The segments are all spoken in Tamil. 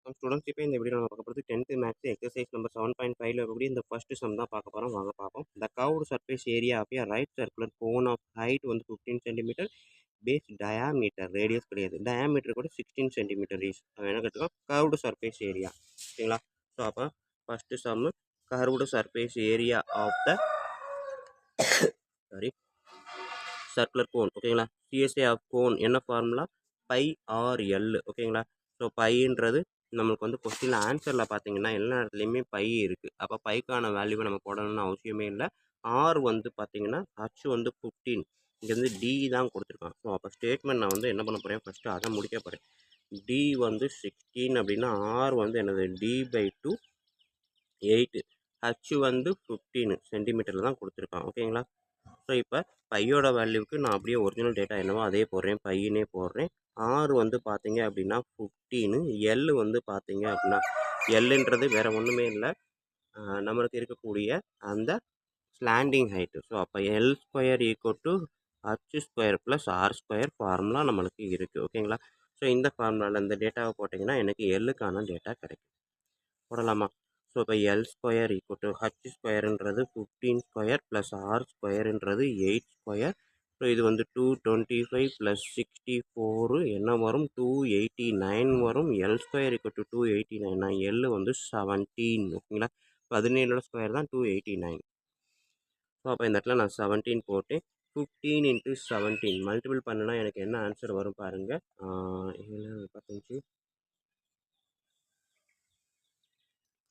வணக்கம் ஸ்டூடெண்ட்ஸ். இப்போ இந்த வீடியோ நம்ம பார்க்க போகிறது 10th மேத்ஸ் எக்ஸசைஸ் நம்பர் 7.5ல இருக்கக்கூடிய இந்த ஃபர்ஸ்ட் சம் தான் பார்க்க போகிறோம். வாங்க பார்ப்போம். The curved surface area of a right circular cone of height வந்து 15 சென்டிமீட்டர், பேஸ் டயாமீட்டர், ரேடியஸ் கிடையாது, டயாமீட்டர் கூட 16 சென்டிமீட்டர் இஸ் என்ன கேட்டுக்கோம், கர்வ்டு சர்ஃபேஸ் ஏரியா. ஓகேங்களா? ஸோ அப்போ first sum curved surface area of the sorry circular cone. ஓகேங்களா? சிஎஸ்ஏ ஆஃப் கோன் என்ன ஃபார்முலா? Pi r l. ஓகேங்களா? ஸோ பைன்றது நம்மளுக்கு வந்து கொஸ்டினில் ஆன்சரில் பார்த்தீங்கன்னா எல்லா இடத்துலையுமே பை இருக்குது. அப்போ பைக்கான வேல்யூவை நம்ம போடணும்னு அவசியமே இல்லை. ஆர் வந்து பார்த்தீங்கன்னா ஹச் வந்து 15, இங்கே வந்து டி தான் கொடுத்துருக்கான். ஸோ அப்போ ஸ்டேட்மெண்ட் நான் வந்து என்ன பண்ண போகிறேன், ஃபஸ்ட்டு அதை முடிக்க போகிறேன். டி வந்து 16 அப்படின்னா ஆர் வந்து என்னது D/2 8, ஹச் வந்து 15 சென்டிமீட்டரில் தான் கொடுத்துருக்கான். ஓகேங்களா? ஸோ இப்போ பையோட வேல்யூவுக்கு நான் அப்படியே ஒரிஜினல் டேட்டா என்னவோ அதே போடுறேன், பையனே போடுறேன். ஆர் வந்து பார்த்தீங்க அப்படின்னா 15, எல் வந்து பார்த்தீங்க அப்படின்னா எல்லுன்றது வேறு ஒன்றுமே இல்லை, நம்மளுக்கு இருக்கக்கூடிய அந்த ஸ்லாண்டிங் ஹைட்டு. ஸோ அப்போ l square equal to h square plus R square formula நம்மளுக்கு இருக்குது. ஓகேங்களா? ஸோ இந்த ஃபார்முலாவில் இந்த டேட்டாவை போட்டிங்கன்னா எனக்கு எல்லுக்கான டேட்டா கிடைக்கும். போடலாமா? ஸோ இப்போ L square equal to H ஸ்கொயருன்றது 15 ஸ்கொயர் ப்ளஸ் ஆர் ஸ்கொயருன்றது 8 ஸ்கொயர். ஸோ இது வந்து 225 ப்ளஸ் 64 என்ன வரும், 289 வரும். L square equal to 289, L வந்து 17. ஓகேங்களா? 17 ஸ்கொயர் தான் 289. ஸோ அப்போ இந்த இடத்துல நான் 17 போட்டு 15 இன்ட்டு 17 மல்டிபிள் பண்ணுனா எனக்கு என்ன ஆன்சர் வரும் பாருங்கள். 45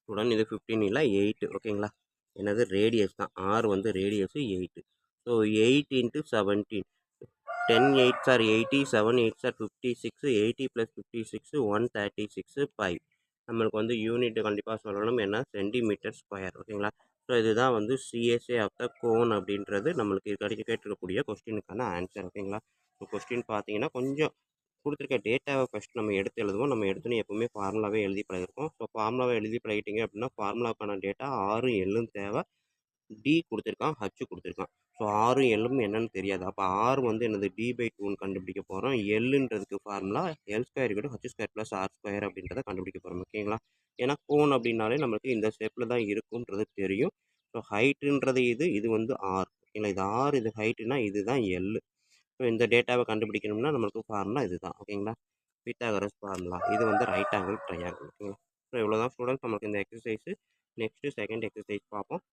உடன் இது 15 இல்லை 8. ஓகேங்களா? என்னது ரேடியஸ் தான், ஆர் வந்து radius 8. So 8 into 17, 10 8s are 80, 7 8s are 56, 80 + 56 136 by. நம்மளுக்கு வந்து யூனிட் கண்டிப்பாக சொல்லணும், என்ன சென்டிமீட்டர் ஸ்கொயர். ஓகேங்களா? ஸோ இதுதான் வந்து சிஎஸ்ஏ ஆஃப் த கோன் அப்படின்றது நம்மளுக்கு கேட்டிருக்கக்கூடிய கொஸ்டினுக்கான ஆன்சர். ஓகேங்களா? ஸோ கொஸ்டின் பார்த்தீங்கன்னா கொஞ்சம் கொடுத்துருக்க டேட்டாவை ஃபஸ்ட் நம்ம எடுத்து எழுதுவோம். நம்ம எடுத்துன்னு எப்போவுமே ஃபார்முலாவே எழுதி பழகிருக்கோம். ஸோ ஃபார்முலாவை எழுதி பழகிட்டீங்க அப்படின்னா ஃபார்முலாக்கான டேட்டா ஆரும் எல்லும் தேவை. டி கொடுத்துருக்கான், ஹச் கொடுத்துருக்கான். ஸோ ஆரும் எல்லும் என்னன்னு தெரியாது. அப்போ ஆர் வந்து என்னது D/2ன்னு கண்டுபிடிக்க போகிறோம். எல்லுன்றதுக்கு formula L square = H square plus R square அப்படின்றத கண்டுபிடிக்க போகிறோம். ஓகேங்களா? ஏன்னா கோன் அப்படின்னாலே நம்மளுக்கு இந்த ஷேப்பில் தான் இருக்குன்றது தெரியும். ஸோ ஹைட்டுன்றது இது வந்து ஆர். ஓகேங்களா? இது ஆர், இது ஹைட்டுனா இதுதான் எல். ஸோ இந்த டேட்டாவை கண்டுபிடிக்கணும்னா நம்மளுக்கு ஃபார்முலா இதுதான். ஓகேங்களா? Pythagoras formula. இது வந்து ரைட் ஆங்கிள் ட்ரையாங்கிள். ஓகேங்களா? ஸோ இவ்வளோதான் ஸ்டூடெண்ட்ஸ் நம்மளுக்கு இந்த எக்ஸசைஸு. நெக்ஸ்ட்டு செகண்ட் எக்ஸசைஸ் பார்ப்போம்.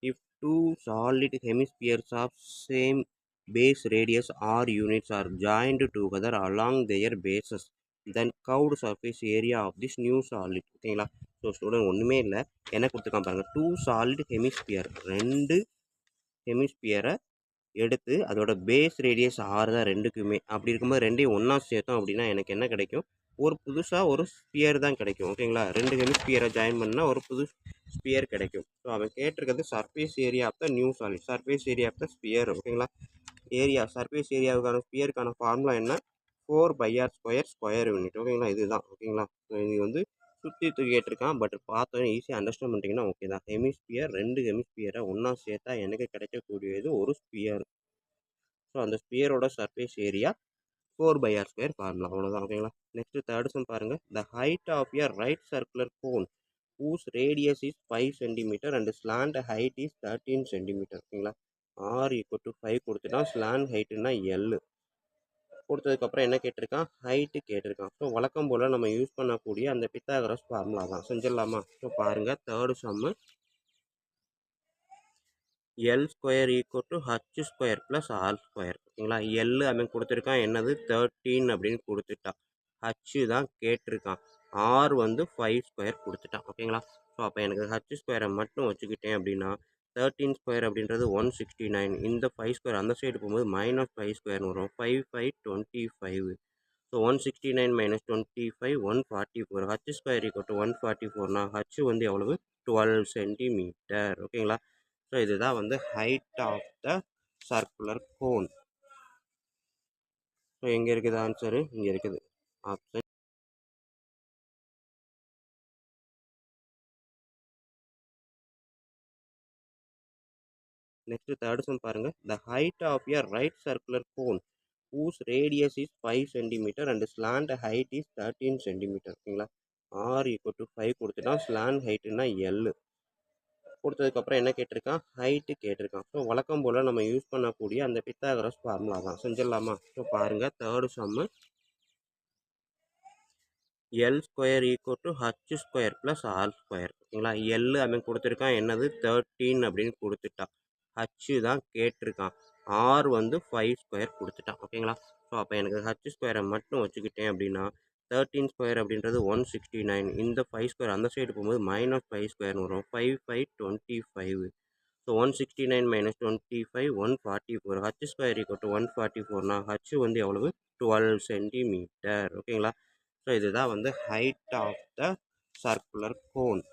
If two solid hemispheres of same base radius or units are joined together along their bases, then curved surface area of this new solid. ஓகேங்களா? ஸோ ஸ்டூடெண்ட் ஒன்றுமே இல்லை, என்ன கொடுத்துருக்கான் பாருங்கள். டூ சாலிட் ஹெமிஸ்பியர், ரெண்டு ஹெமிஸ்பியரை எடுத்து அதோட பேஸ் ரேடியஸ் 6 தான் ரெண்டுக்குமே. அப்படி இருக்கும்போது ரெண்டையும் ஒன்றா சேர்த்தோம் அப்படின்னா எனக்கு என்ன கிடைக்கும், ஒரு புதுசாக ஒரு ஸ்பியர் தான் கிடைக்கும். ஓகேங்களா? ரெண்டு ஹெமிஸ்பியரை ஜாயின் பண்ணால் ஒரு புது ஸ்பியர் கிடைக்கும். ஸோ அவன் கேட்டிருக்கிறது surface area of the new solid, surface area of the sphere. ஓகேங்களா? ஏரியா சர்ஃபேஸ் ஏரியாவுக்கான ஸ்பியருக்கான ஃபார்முலா என்ன, 4/r ஸ்கொயர் ஸ்கொயர் யூனிட். ஓகேங்களா? இதுதான். ஓகேங்களா? ஸோ இது வந்து சுற்றி கேட்டிருக்கான், பட் பார்த்தோன்னே ஈஸியாக அண்டர்ஸ்டாண்ட் பண்ணிட்டீங்கன்னா ஓகே தான். ஹெமிஸ்பியர், ரெண்டு ஹெமிஸ்பியரை ஒன்றா சேர்த்தா எனக்கு கிடைக்கக்கூடியது ஒரு ஸ்பியர். ஸோ அந்த ஸ்பியரோட surface area 4/r square formula. அவ்வளோதான். ஓகேங்களா? நெக்ஸ்ட் தேர்ட் சம் பாருங்கள். The height of a right circular cone whose radius is 5 cm and slant height is 13 cm. ஓகேங்களா? r = 5 கொடுத்துட்டான், ஸ்லாண்ட் ஹைட்டுனா எல் கொடுத்ததுக்கப்புறம் என்ன கேட்டிருக்கான், ஹைட்டு கேட்டிருக்கான். ஸோ வழக்கம் போல் நம்ம யூஸ் பண்ணக்கூடிய அந்த பித்தாகரஸ் ஃபார்முலா தான். செஞ்சிடலாமா? ஸோ பாருங்கள் third sum. L square equal to h square plus R square. ஓகேங்களா? எல் அவன் கொடுத்துருக்கான் என்னது 13 அப்படின்னு கொடுத்துட்டான். ஹச் தான் கேட்டிருக்கான். ஆர் வந்து 5 ஸ்கொயர் கொடுத்துட்டான். ஓகேங்களா? ஸோ அப்போ எனக்கு ஹச் ஸ்கொயரை மட்டும் வச்சுக்கிட்டேன் அப்படின்னா 13 ஸ்கொயர் அப்படின்றது 169. இந்த 5 ஸ்கொயர் அந்த சைடு போகும்போது -5 ஸ்கொயர்னு வரும். 5 5 25. So 169 - 25 144. H square equal to 144னா ஹச் வந்து எவ்வளவு, 12 சென்டிமீட்டர். ஓகேங்களா? ஸோ இதுதான் வந்து height of the circular cone. So எங்கே இருக்குது ஆன்சரு, இங்கே இருக்குது ஆப்ஷன் நெக்ஸ்ட் தேர்ட் சம் பாருங்க. The height of a right circular cone whose radius is 5 centimeter and slant height is 13 centimeter. ஓகேங்களா. r equal to 5 கொடுத்துட்டான். slant heightனா L கொடுத்ததுக்கப்புறம் என்ன கேட்டிருக்கான், ஹைட்டு கேட்டிருக்கான். ஸோ வழக்கம் போல் நம்ம யூஸ் பண்ணக்கூடிய அந்த பித்தாகரஸ் ஃபார்முலா தான். செஞ்சிடலாமா? ஸோ பாருங்கள், third sum l square equal to h square plus R square. ஓகேங்களா. எல் அவன் கொடுத்துருக்கான் என்னது 13 அப்படின்னு கொடுத்துட்டான். ஹச்சு தான் கேட்டிருக்கான். ஆர் வந்து 5 ஸ்கொயர் கொடுத்துட்டான். ஓகேங்களா. ஸோ அப்போ எனக்கு ஹச் ஸ்கொயரை மட்டும் வச்சுக்கிட்டேன் அப்படின்னா 13 ஸ்கொயர் அப்படின்றது 169. இந்த 5 ஸ்கொயர் அந்த சைடு போகும்போது -5 ஸ்கொயர்னு வரும். 5 5 25. So 169 - 25 144. H square equal to 144னா ஹச் வந்து எவ்வளவு 12 சென்டிமீட்டர். ஓகேங்களா. ஸோ இதுதான் வந்து height of the circular cone.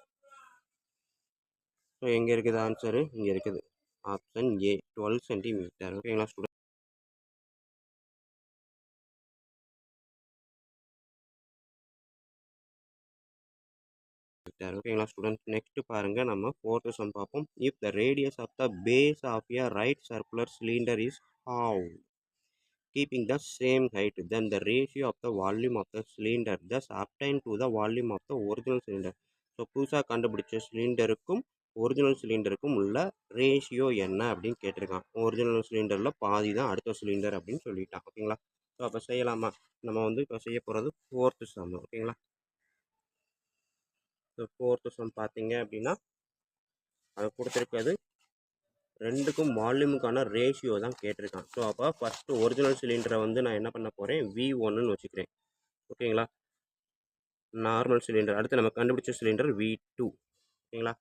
So எங்கே இருக்குது ஆன்சரு? இங்கே இருக்குது. Option A 12 centimetre. ஓகேங்களா ஸ்டூடெண்ட். ஓகேங்களா ஸ்டூடெண்ட். நெக்ஸ்ட் பாருங்க, நம்ம ஃபோர்த் சம் பார்ப்போம். If the radius of the base of a right circular cylinder is ஹவ் keeping the same height, then the ratio of the volume of the cylinder thus obtained to the volume of the original cylinder. So புதுசாக கண்டுபிடிச்ச சிலிண்டருக்கும் ஒரிஜினல் சிலிண்டருக்கும் உள்ள ரேஷியோ என்ன அப்படின்னு கேட்டிருக்கான். ஒரிஜினல் சிலிண்டரில் பாதி தான் அடுத்த சிலிண்டர் அப்படின்னு சொல்லிட்டான். ஓகேங்களா. ஸோ அப்போ செய்யலாமா? நம்ம வந்து இப்போ செய்ய போகிறது ஃபோர்த்து சம். ஓகேங்களா. ஸோ ஃபோர்த்து சம் பார்த்தீங்க அப்படின்னா அது கொடுத்துருக்கிறது ரெண்டுக்கும் வால்யூமுக்கான ரேஷியோ தான் கேட்டிருக்கான். ஸோ அப்போ ஃபஸ்ட்டு ஒரிஜினல் சிலிண்டரை வந்து நான் என்ன பண்ண போகிறேன், V1ன்னு வச்சுக்கிறேன். ஓகேங்களா. Normal cylinder. அடுத்து நம்ம கண்டுபிடிச்ச சிலிண்டர் V2. ஓகேங்களா.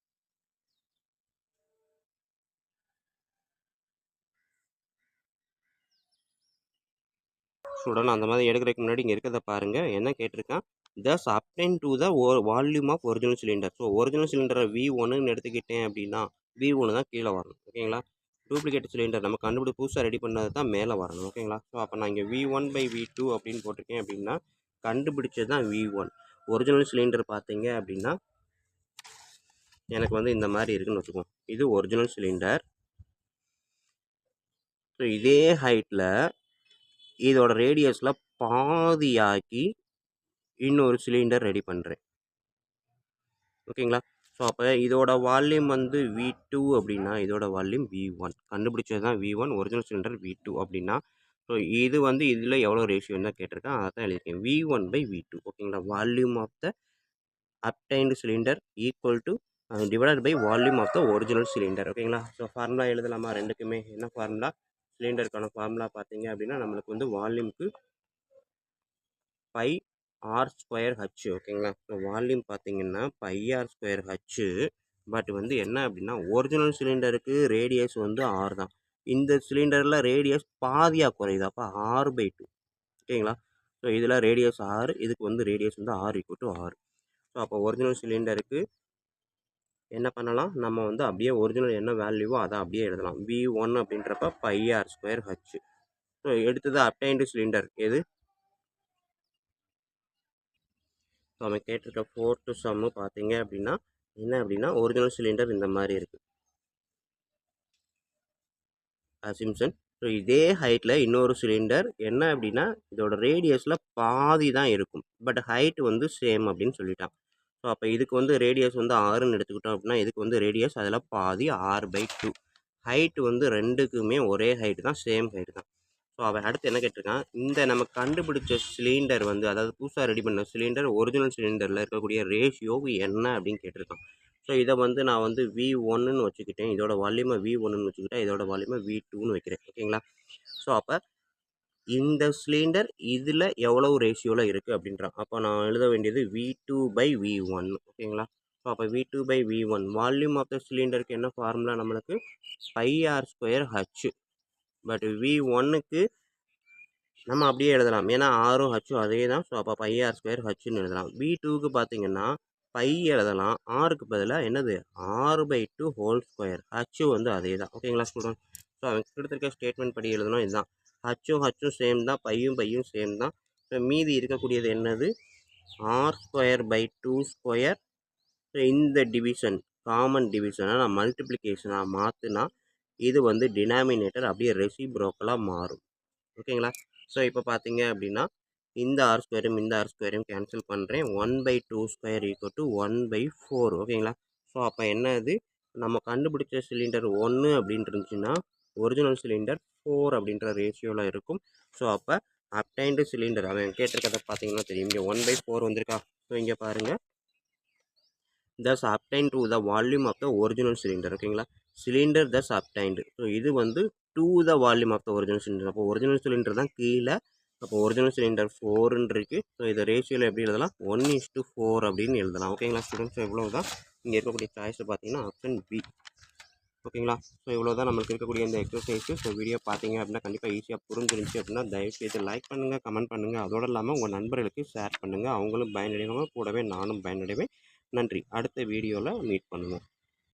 ஸ்டூடெண்ட் அந்த மாதிரி எடுக்கிறதுக்கு முன்னாடி இங்கே இருக்கிறத பாருங்கள். என்ன கேட்டிருக்கான், thus obtained to the volume of original cylinder. So original சிலிண்டரை V1ன்னு எடுத்துக்கிட்டேன் அப்படின்னா V1 தான் கீழே வரணும். ஓகேங்களா. டூப்ளிகேட் சிலிண்டர் நம்ம கண்டுபிடி புதுசாக ரெடி பண்ணது தான் மேலே வரணும். ஓகேங்களா. ஸோ அப்போ நான் இங்கே V1/V2 அப்படின்னு போட்டிருக்கேன் அப்படின்னா கண்டுபிடிச்சது தான் V1. ஒரிஜினல் சிலிண்டர் பார்த்தீங்க அப்படின்னா எனக்கு வந்து இந்த மாதிரி இருக்குன்னு வச்சுக்கோம். இது ஒரிஜினல் சிலிண்டர். ஸோ இதே ஹைட்டில் இதோட ரேடியஸில் பாதியாக்கி இன்னொரு சிலிண்டர் ரெடி பண்ணுறேன். ஓகேங்களா. ஸோ அப்போ இதோட வால்யூம் வந்து V2 அப்படின்னா இதோட வால்யூம் V1. கண்டுபிடிச்சது தான் V1, ஒரிஜினல் சிலிண்டர் V2 அப்படின்னா ஸோ இது வந்து இதில் எவ்வளோ ரேஷியோன்னு தான் கேட்டிருக்கேன். அதை தான் எழுதியிருக்கேன். V1/V2. ஓகேங்களா. Volume of the obtained cylinder equal to divided by volume of the original cylinder. ஓகேங்களா. ஸோ ஃபார்முலா எழுதலாமா ரெண்டுக்குமே? என்ன ஃபார்முலா? சிலிண்டருக்கான ஃபார்முலா பார்த்தீங்க அப்படின்னா நம்மளுக்கு வந்து வால்யூமுக்கு πr²h. ஓகேங்களா. ஸோ வால்யூம் பார்த்தீங்கன்னா πr²h. பட் வந்து என்ன அப்படின்னா ஒரிஜினல் சிலிண்டருக்கு ரேடியஸ் வந்து ஆர் தான். இந்த சிலிண்டரில் ரேடியஸ் பாதியாக குறையுது. அப்போ r/2. ஓகேங்களா. ஸோ இதில் ரேடியஸ் 6, இதுக்கு வந்து ரேடியஸ் வந்து r = 6. ஸோ அப்போ ஒரிஜினல் சிலிண்டருக்கு என்ன பண்ணலாம், நம்ம வந்து அப்படியே ஒரிஜினல் என்ன வேல்யூவோ அதை அப்படியே எழுதலாம். V1 அப்படின்றப்ப πr²h. ஸோ எடுத்தது அப்டைன்டு சிலிண்டர் எது? ஸோ அவன் கேட்டிருக்க ஃபோர்த்து சம்மு பார்த்தீங்க அப்படின்னா என்ன அப்படின்னா ஒரிஜினல் சிலிண்டர் இந்த மாதிரி இருக்குது அசிம்சன். ஸோ இதே ஹைட்டில் இன்னொரு சிலிண்டர் என்ன அப்படின்னா இதோட ரேடியஸில் பாதி தான் இருக்கும். பட் ஹைட் வந்து சேம் அப்படின்னு சொல்லிட்டான். ஸோ அப்போ இதுக்கு வந்து ரேடியஸ் வந்து 6ன்னு எடுத்துக்கிட்டோம் அப்படின்னா இதுக்கு வந்து ரேடியஸ் அதில் பாதி r/2. ஹைட் வந்து ரெண்டுக்குமே ஒரே ஹைட்டு தான், சேம் ஹைட்டு தான். ஸோ அவன் அடுத்து என்ன கேட்டிருக்கான், இந்த நம்ம கண்டுபிடிச்ச சிலிண்டர் வந்து அதாவது புதுசாக ரெடி பண்ண சிலிண்டர் ஒரிஜினல் சிலிண்டரில் இருக்கக்கூடிய ரேஷியோ என்ன அப்படின்னு கேட்டிருக்கான். ஸோ இதை வந்து நான் வந்து V1ன்னு வச்சுக்கிட்டேன். இதோட வால்யூமை V1ன்னு வச்சுக்கிட்டேன். இதோட வால்யூமை V2ன்னு வைக்கிறேன். ஓகேங்களா. ஸோ அப்போ இந்த சிலிண்டர் இதில் எவ்வளவு ரேஷியோவில் இருக்குது அப்படின்றான். அப்போ நான் எழுத வேண்டியது V2/V1. ஓகேங்களா. ஸோ அப்போ V2/V1 வால்யூம் ஆஃப் த சிலிண்டருக்கு என்ன ஃபார்முலா நம்மளுக்கு πr²h. பட் V1க்கு நம்ம அப்படியே எழுதலாம். ஏன்னா ஆரும் ஹச்சும் அதே தான். ஸோ அப்போ πr²hன்னு எழுதலாம். V2க்கு பார்த்தீங்கன்னா பை எழுதலாம். ஆருக்கு பதிலாக என்னது r/2 ஹச்சு வந்து அதே தான். ஓகேங்களா ஸ்டூடெண்ட். ஸோ அவன் கொடுத்துருக்க ஸ்டேட்மெண்ட் படி எழுதணும். இதுதான் ஹச்சும் சேம் தான், பையும் சேம் தான். ஸோ மீதி இருக்கக்கூடியது என்னது r²/2. ஸோ இந்த டிவிஷன் காமன் டிவிஷனை நான் மல்டிப்ளிகேஷனாக மாற்றினா இது வந்து டினாமினேட்டர் அப்படியே ரெசிப்ரோக்கலாக மாறும். ஓகேங்களா? ஸோ இப்போ பார்த்தீங்க அப்படின்னா இந்த ஆர் ஸ்கொயரும் இந்த ஆர் ஸ்கொயரையும் கேன்சல் பண்ணுறேன். 1/2² = 1/4 ஓகேங்களா? ஸோ அப்போ என்னது நம்ம கண்டுபிடிச்ச சிலிண்டர் 1 அப்படின்னு இருந்துச்சுன்னா ஒரிஜினல் சிலிண்டர் 4 அப்படின்ற ரேஷியோவில் இருக்கும். ஸோ அப்போ அப்டைன்டு சிலிண்டர் அவன் கேட்டிருக்கதை பார்த்தீங்கன்னா தெரியும். இங்கே 1/4 வந்திருக்கா? ஸோ இங்கே பாருங்கள், thus obtained to the volume of the original cylinder. ஓகேங்களா? Cylinder thus obtained. ஸோ இது வந்து to the volume of the original cylinder. அப்போ ஒரிஜினல் சிலிண்டர் தான் கீழே. அப்போ ஒரிஜினல் சிலிண்டர் 4ன்னு இருக்குது. ஸோ இதை ரேஷியோவில் எப்படி எழுதலாம்? 1:4 அப்படின்னு எழுதலாம். ஓகேங்களா ஸ்டூடெண்ட்ஸ்? இவ்வளோ தான் இங்கே இருக்கக்கூடிய சாய்ஸ் பார்த்தீங்கன்னா ஆப்ஷன் பி. ஓகேங்களா? ஸோ இவ்வளோ தான் நம்மளுக்கு இருக்கக்கூடிய இந்த எக்ஸசைஸு. ஸோ வீடியோ பார்த்தீங்க அப்படின்னா கண்டிப்பாக ஈஸியாக புரிஞ்சிருந்துச்சு அப்படின்னா தயவுசெய்து லைக் பண்ணுங்கள், கமெண்ட் பண்ணுங்கள். அதோடு இல்லாமல் உங்கள் நண்பர்களுக்கு ஷேர் பண்ணுங்கள். அவங்களும் பயனடைவாங்க, கூடவே நானும் பயனடைவேன். நன்றி. அடுத்த வீடியோவில் மீட் பண்ணுவோம்.